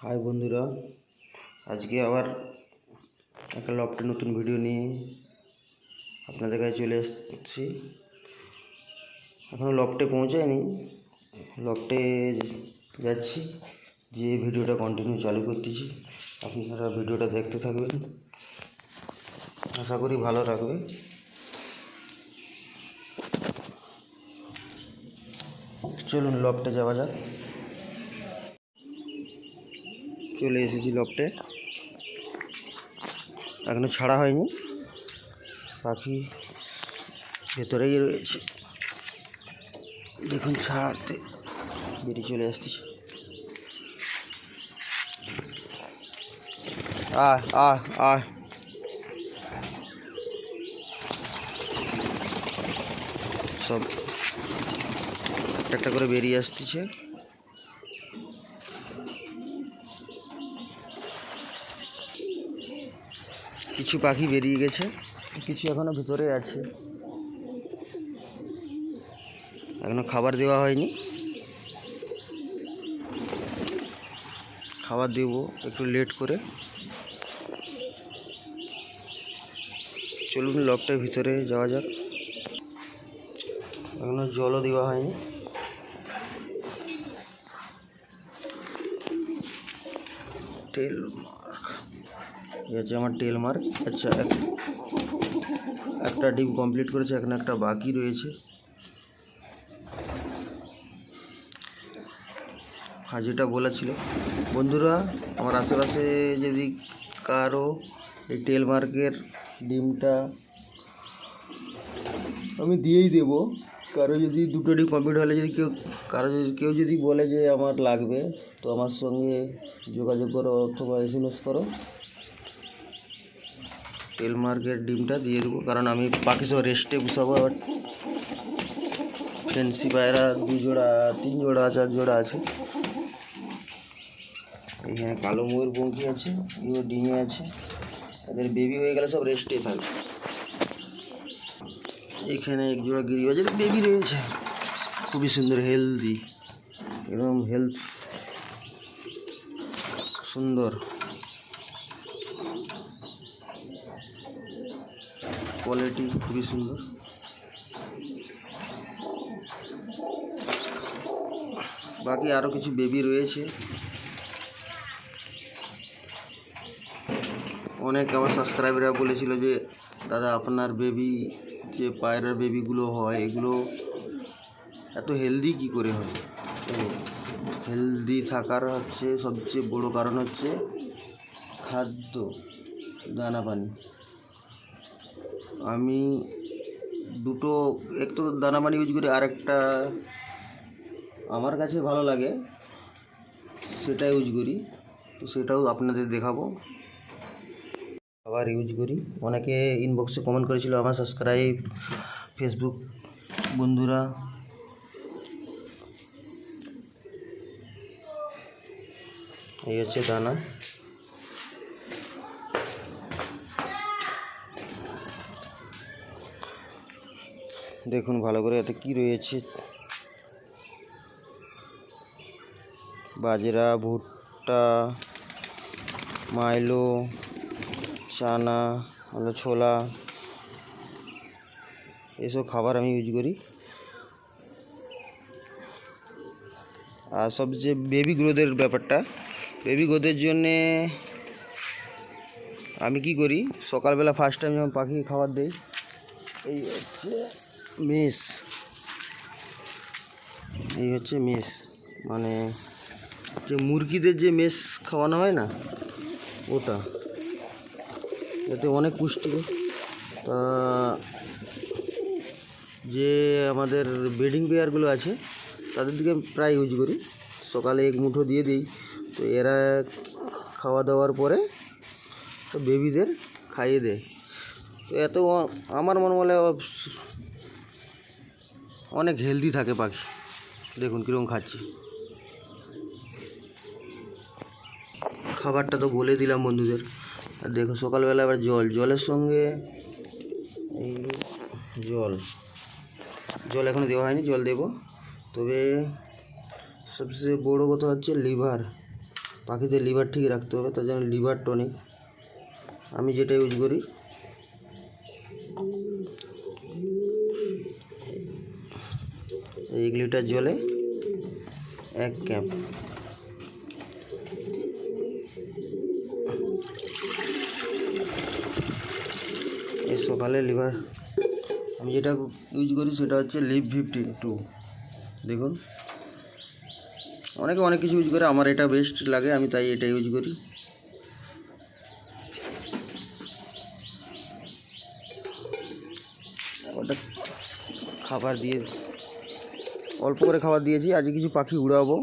High বন্ধুরা, আজকে আবার একটা লফটের নতুন ভিডিও নিয়ে আপনাদের কাছে চলে এসেছি। এখনও লফটে পৌঁছায়নি, লফটে যাচ্ছি, যে ভিডিওটা কন্টিনিউ চালু করতেছি। আপনারা ভিডিওটা দেখতে থাকবেন, আশা করি ভালো লাগবে। চলুন লফটে যাওয়া যাক। চলে এসেছি লফটে, এখনো ছাড়া হয়নি, পাখি ভেতরেই রয়েছে। দেখুন ছাড়তে বেরিয়ে চলে আসতেছে। আয় আয় আয়, সব একটা করে বেরিয়ে আসতেছে। কিছু পাখি বেরিয়ে গেছে, কিছু এখনো ভিতরে আছে, এখনো খাবার দেওয়া হয়নি, খাবার দেব একটু লেট করে। চলুন লফটের ভিতরে যাওয়া যাক। এখনো জলও দেওয়া হয়নি। টেল মার্ক, এই হচ্ছে আমার টেল মার্ক। আচ্ছা, একটা ডিম কমপ্লিট করেছে, এখন একটা বাকি রয়েছে। যেটা বলেছিল বন্ধুরা, আমার আশেপাশে যদি কারো এই টেল মার্কের ডিমটা আমি দিয়েই দেব। কারো যদি দুটো ডিম কমপ্লিট হলে যদি কেউ যদি বলে যে আমার লাগবে, তো আমার সঙ্গে যোগাযোগ করো অথবা SMS করো, টেল মার্কের ডিমটা দিয়ে দেবো। কারণ আমি পাখি সব রেস্টে বসাবো। আবার ফেন্সি পায়রা 2 জোড়া 3 জোড়া 4 জোড়া আছে। এখানে কালো ময়ূরপঙ্খী আছে, এগুলো ডিমে আছে, তাদের বেবি হয়ে গেলে সব রেস্টে থাকবে। এখানে এক জোড়া গিরিবাজের বেবি রয়েছে, খুবই সুন্দর, হেলদি, একদম হেলথ সুন্দর, কোয়ালিটি খুবই সুন্দর। বাকি আরও কিছু বেবি রয়েছে। অনেক আমার সাবস্ক্রাইবাররা বলেছিল যে দাদা আপনার বেবি, যে পায়রার বেবিগুলো হয়, এগুলো এত হেলদি কি করে হয়? হেলদি থাকার হচ্ছে সবচেয়ে বড় কারণ হচ্ছে খাদ্য, দানা পানি। আমি দুটো, এক তো দানা পানি ইউজ করি, আর একটা আমার কাছে ভালো লাগে সেটা ইউজ করি, তো সেটাও আপনাদের দেখাবো। আবার ইউজ করি। অনেকে ইনবক্সে কমেন্ট করেছিল আমার সাবস্ক্রাইব ফেসবুক বন্ধুরা। এই হচ্ছে দানা, দেখুন ভালো করে এতে কি রয়েছে। বাজরা, ভুট্টা, মাইলো, চানা, ছোলা, এসব খাবার আমি ইউজ করি। আর সবচেয়ে বেবি গ্রোথের ব্যাপারটা, বেবি গ্রোথের জন্যে আমি কি করি, সকালবেলা ফার্স্ট টাইম যখন পাখিকে খাবার দিই, এই হচ্ছে মেস, এই হচ্ছে মেস, মানে যে মুরগিদের যে মেস খাওয়ানো হয় না, ওটা, এতে অনেক পুষ্টিকর। তা যে আমাদের ব্রিডিং পেয়ারগুলো আছে তাদের দিকে প্রায় ইউজ করি। সকালে এক মুঠো দিয়ে দিই, তো এরা খাওয়া দাওয়ার পরে তো বেবিদের খাইয়ে দেয়। তো এত আমার মনে বলে অনেক হেলদি থাকে পাখি। দেখুন কীরকম খাচ্ছে। খাবারটা তো বলে দিলাম বন্ধুদের। আর দেখো সকালবেলা আবার জলের সঙ্গে এই জল এখনও দেওয়া হয়নি, জল দেব। তবে সবচেয়ে বড়ো কথা হচ্ছে লিভার, পাখিদের লিভার ঠিক রাখতে হবে, তার জন্য লিভার টনিক আমি যেটা ইউজ করি। 1 লিটার জলে 1 ক্যাপ। এই সকালে লিভার আমি যেটা ইউজ করি সেটা হচ্ছে লিভ 52। দেখুন অনেকে অনেক কিছু ইউজ করে, আমার এটা বেস্ট লাগে, আমি তাই এটা ইউজ করি। ওটা খাবার দিয়ে অল্প করে খাবার দিয়েছি, আজকে কিছু পাখি উড়াবো।